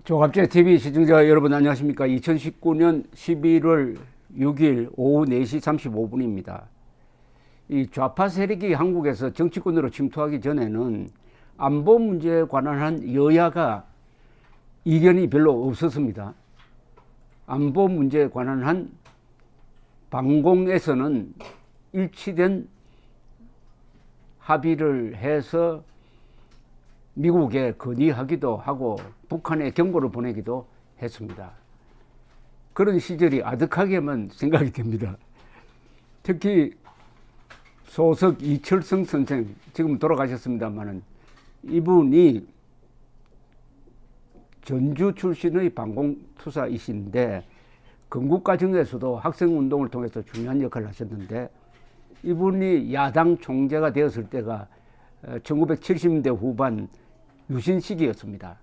종합제 TV 시청자 여러분 안녕하십니까? 2019년 11월 6일 오후 4시 35분입니다. 이 좌파 세력이 한국에서 정치권으로 침투하기 전에는 안보 문제에 관한 여야가 이견이 별로 없었습니다. 안보 문제에 관한 방공에서는 일치된 합의를 해서 미국에 건의하기도 하고 북한에 경고를 보내기도 했습니다. 그런 시절이 아득하게만 생각이 됩니다. 특히 소석 이철성 선생, 지금 돌아가셨습니다만은 이분이 전주 출신의 방공투사이신데 건국과정에서도 학생운동을 통해서 중요한 역할을 하셨는데, 이분이 야당 총재가 되었을 때가 1970년대 후반 유신 시기였습니다.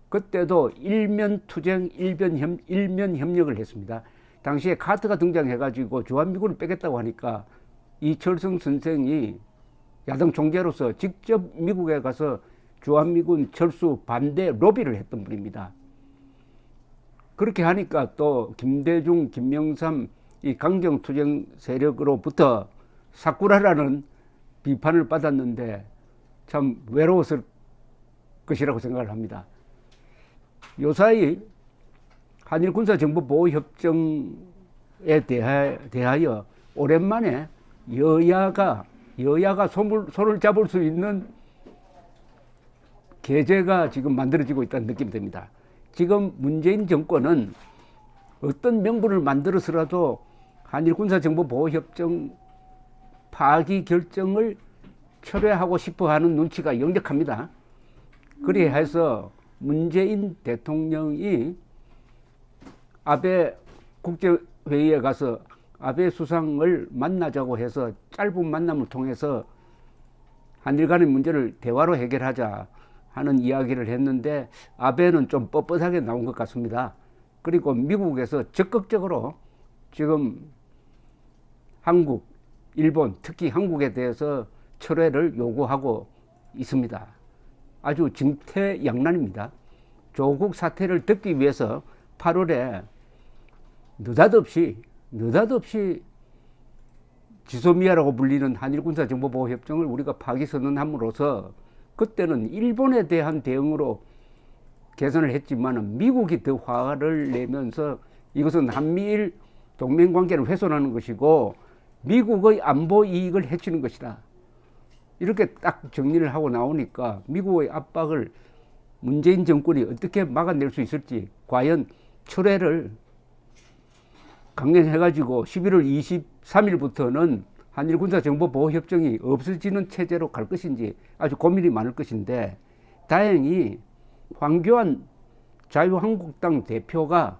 그때도 일면투쟁, 일면협력을 했습니다. 당시에 카트가 등장해가지고 주한미군을 빼겠다고 하니까 이철성 선생이 야당 총재로서 직접 미국에 가서 주한미군 철수 반대 로비를 했던 분입니다. 그렇게 하니까 또 김대중, 김명삼 이 강경투쟁 세력으로부터 사쿠라라는 비판을 받았는데 참 외로웠을 것이라고 생각을 합니다. 요사이 한일군사정보보호협정에 대하여 오랜만에 여야가 손을 잡을 수 있는 계제가 지금 만들어지고 있다는 느낌이 듭니다. 지금 문재인 정권은 어떤 명분을 만들어서라도 한일군사정보보호협정 파기 결정을 철회하고 싶어 하는 눈치가 역력합니다. 그리해 해서 문재인 대통령이 아베 국제회의에 가서 아베 수상을 만나자고 해서 짧은 만남을 통해서 한일 간의 문제를 대화로 해결하자 하는 이야기를 했는데 아베는 좀 뻣뻣하게 나온 것 같습니다. 그리고 미국에서 적극적으로 지금 한국, 일본, 특히 한국에 대해서 철회를 요구하고 있습니다. 아주 진퇴양난입니다. 조국 사태를 덮기 위해서 8월에 느닷없이 지소미아라고 불리는 한일군사정보보호협정을 우리가 파기 선언함으로써 그때는 일본에 대한 대응으로 개선을 했지만 미국이 더 화를 내면서 이것은 한미일 동맹관계를 훼손하는 것이고 미국의 안보 이익을 해치는 것이다. 이렇게 딱 정리를 하고 나오니까 미국의 압박을 문재인 정권이 어떻게 막아낼 수 있을지, 과연 철회를 강행해가지고 11월 23일부터는 한일군사정보보호협정이 없어지는 체제로 갈 것인지 아주 고민이 많을 것인데, 다행히 황교안 자유한국당 대표가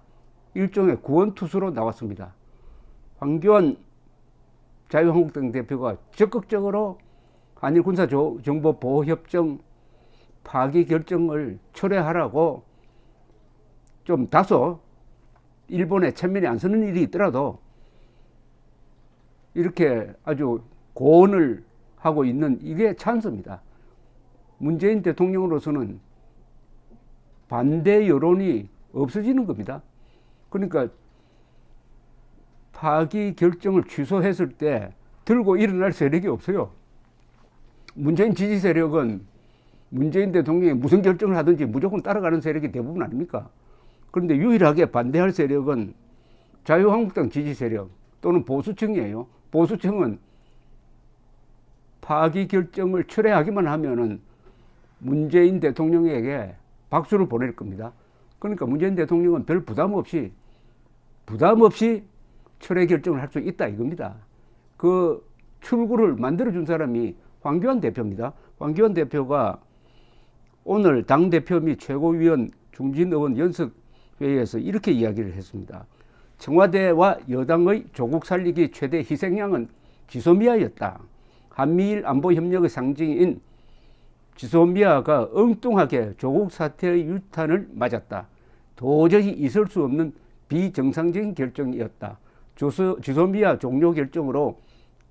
일종의 구원투수로 나왔습니다. 황교안 자유한국당 대표가 적극적으로 한일군사정보보호협정 파기 결정을 철회하라고 좀 다소 일본에 천면이 안 서는 일이 있더라도 이렇게 아주 고언을 하고 있는 이게 찬스입니다. 문재인 대통령으로서는 반대 여론이 없어지는 겁니다. 그러니까 파기 결정을 취소했을 때 들고 일어날 세력이 없어요. 문재인 지지 세력은 문재인 대통령이 무슨 결정을 하든지 무조건 따라가는 세력이 대부분 아닙니까? 그런데 유일하게 반대할 세력은 자유한국당 지지 세력 또는 보수층이에요. 보수층은 파기 결정을 철회하기만 하면은 문재인 대통령에게 박수를 보낼 겁니다. 그러니까 문재인 대통령은 별 부담 없이 철회 결정을 할 수 있다 이겁니다. 그 출구를 만들어준 사람이 황교안 대표입니다. 황교안 대표가 오늘 당대표 및 최고위원 중진의원 연석회의에서 이렇게 이야기를 했습니다. 청와대와 여당의 조국 살리기 최대 희생양은 지소미아였다. 한미일 안보협력의 상징인 지소미아가 엉뚱하게 조국 사태의 유탄을 맞았다. 도저히 있을 수 없는 비정상적인 결정이었다. 지소미아 종료 결정으로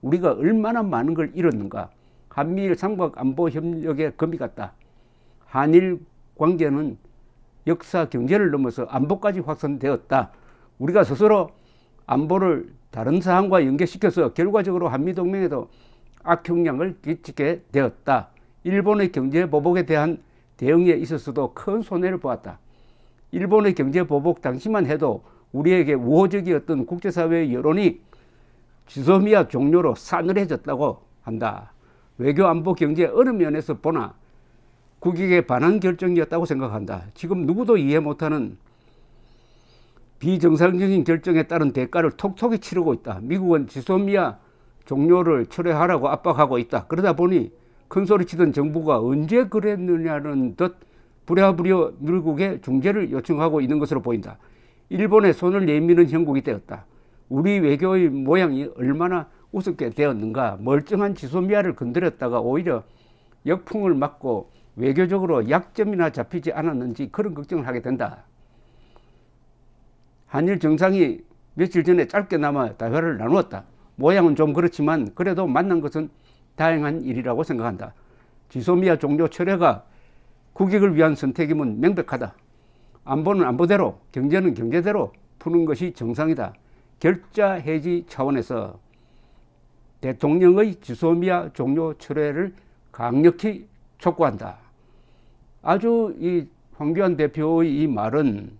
우리가 얼마나 많은 걸 잃었는가. 한미일 삼각 안보 협력의 금이 갔다. 한일 관계는 역사, 경제를 넘어서 안보까지 확산되었다. 우리가 스스로 안보를 다른 사항과 연계시켜서 결과적으로 한미동맹에도 악영향을 끼치게 되었다. 일본의 경제 보복에 대한 대응에 있어서도 큰 손해를 보았다. 일본의 경제 보복 당시만 해도 우리에게 우호적이었던 국제사회의 여론이 지소미아 종료로 싸늘해졌다고 한다. 외교, 안보, 경제 어느 면에서 보나 국익에 반한 결정이었다고 생각한다. 지금 누구도 이해 못하는 비정상적인 결정에 따른 대가를 톡톡히 치르고 있다. 미국은 지소미아 종료를 철회하라고 압박하고 있다. 그러다 보니 큰소리치던 정부가 언제 그랬느냐는 듯 부랴부랴 미국의 중재를 요청하고 있는 것으로 보인다. 일본에 손을 내미는 형국이 되었다. 우리 외교의 모양이 얼마나 우습게 되었는가. 멀쩡한 지소미아를 건드렸다가 오히려 역풍을 맞고 외교적으로 약점이나 잡히지 않았는지 그런 걱정을 하게 된다. 한일 정상이 며칠 전에 짧게나마 대화를 나누었다. 모양은 좀 그렇지만 그래도 만난 것은 다행한 일이라고 생각한다. 지소미아 종료 철회가 국익을 위한 선택임은 명백하다. 안보는 안보대로, 경제는 경제대로 푸는 것이 정상이다. 결자 해지 차원에서 대통령의 지소미아 종료 철회를 강력히 촉구한다. 아주 이 황교안 대표의 이 말은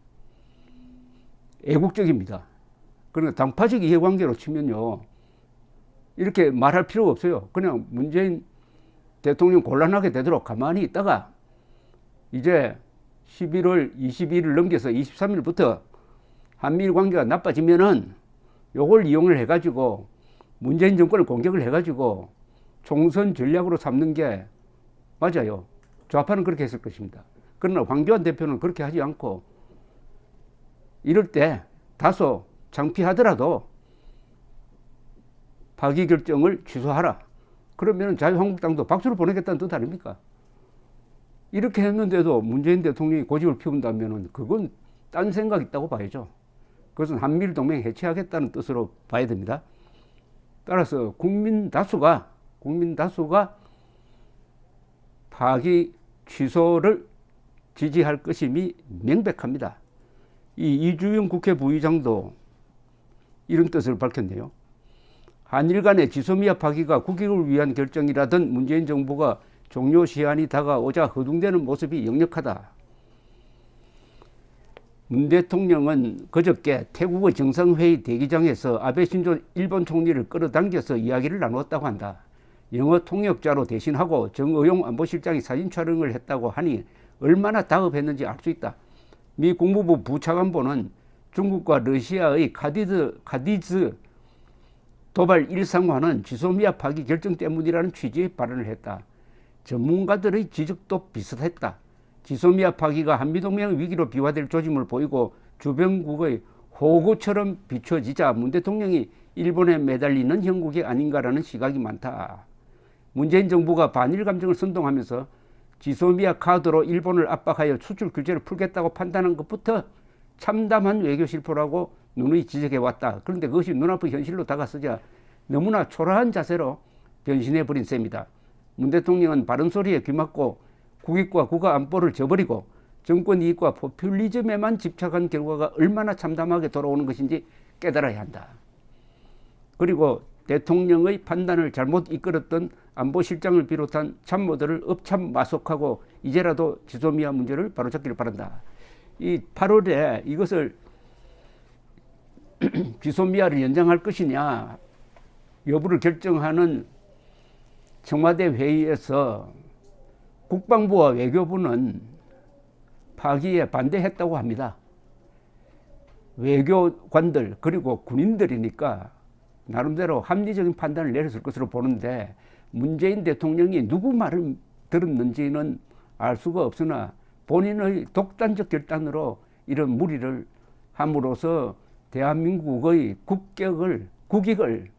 애국적입니다. 그러니까 당파적 이해관계로 치면요, 이렇게 말할 필요가 없어요. 그냥 문재인 대통령 곤란하게 되도록 가만히 있다가 이제 11월 22일을 넘겨서 23일부터 한미일 관계가 나빠지면은 요걸 이용을 해가지고 문재인 정권을 공격을 해가지고 총선 전략으로 삼는 게 맞아요. 좌파는 그렇게 했을 것입니다. 그러나 황교안 대표는 그렇게 하지 않고 이럴 때 다소 창피하더라도 파기 결정을 취소하라. 그러면 자유한국당도 박수를 보내겠다는 뜻 아닙니까? 이렇게 했는데도 문재인 대통령이 고집을 피운다면 그건 딴 생각 있다고 봐야죠. 그것은 한미일 동맹 해체하겠다는 뜻으로 봐야 됩니다. 따라서 국민 다수가 파기 취소를 지지할 것임이 명백합니다. 이 이주영 국회 부의장도 이런 뜻을 밝혔네요. 한일 간의 지소미아 파기가 국익을 위한 결정이라던 문재인 정부가 종료 시한이 다가오자 허둥대는 모습이 역력하다. 문 대통령은 그저께 태국의 정상회의 대기장에서 아베 신조 일본 총리를 끌어당겨서 이야기를 나누었다고 한다. 영어 통역자로 대신하고 정의용 안보실장이 사진 촬영을 했다고 하니 얼마나 다급했는지 알 수 있다. 미 국무부 부차관보는 중국과 러시아의 카디즈 도발 일상화는 지소미아 파기 결정 때문이라는 취지의 발언을 했다. 전문가들의 지적도 비슷했다. 지소미아 파기가 한미동맹의 위기로 비화될 조짐을 보이고 주변국의 호구처럼 비춰지자 문 대통령이 일본에 매달리는 형국이 아닌가라는 시각이 많다. 문재인 정부가 반일 감정을 선동하면서 지소미아 카드로 일본을 압박하여 수출 규제를 풀겠다고 판단한 것부터 참담한 외교 실패라고 누누이 지적해왔다. 그런데 그것이 눈앞의 현실로 다가서자 너무나 초라한 자세로 변신해버린 셈이다. 문 대통령은 바른 소리에 귀맞고 국익과 국가 안보를 저버리고 정권 이익과 포퓰리즘에만 집착한 결과가 얼마나 참담하게 돌아오는 것인지 깨달아야 한다. 그리고 대통령의 판단을 잘못 이끌었던 안보실장을 비롯한 참모들을 업참마속하고 이제라도 지소미아 문제를 바로잡기를 바란다. 이 8월에 이것을 지소미아를 연장할 것이냐 여부를 결정하는 청와대 회의에서 국방부와 외교부는 파기에 반대했다고 합니다. 외교관들 그리고 군인들이니까 나름대로 합리적인 판단을 내렸을 것으로 보는데 문재인 대통령이 누구 말을 들었는지는 알 수가 없으나 본인의 독단적 결단으로 이런 무리를 함으로써 대한민국의 국익을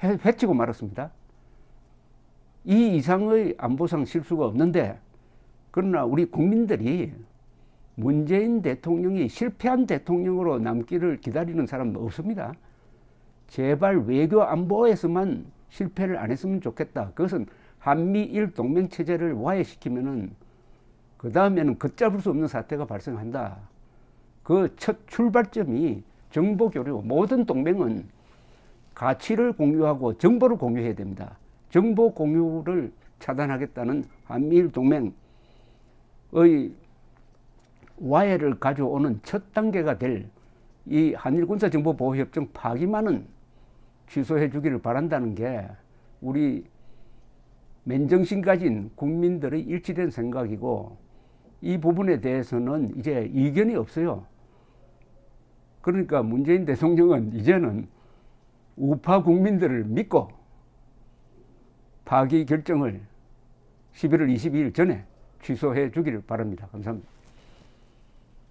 해치고 말았습니다. 이 이상의 안보상 실수가 없는데 그러나 우리 국민들이 문재인 대통령이 실패한 대통령으로 남기를 기다리는 사람은 없습니다. 제발 외교 안보에서만 실패를 안 했으면 좋겠다. 그것은 한미일 동맹체제를 와해시키면은 그 다음에는 걷잡을 수 없는 사태가 발생한다. 그 첫 출발점이 정보 교류. 모든 동맹은 가치를 공유하고 정보를 공유해야 됩니다. 정보 공유를 차단하겠다는 한미일 동맹의 와해를 가져오는 첫 단계가 될 이 한일 군사정보보호협정 파기만은 취소해 주기를 바란다는 게 우리 맨정신 가진 국민들의 일치된 생각이고, 이 부분에 대해서는 이제 이견이 없어요. 그러니까 문재인 대통령은 이제는 우파 국민들을 믿고 파기 결정을 11월 22일 전에 취소해 주기를 바랍니다. 감사합니다.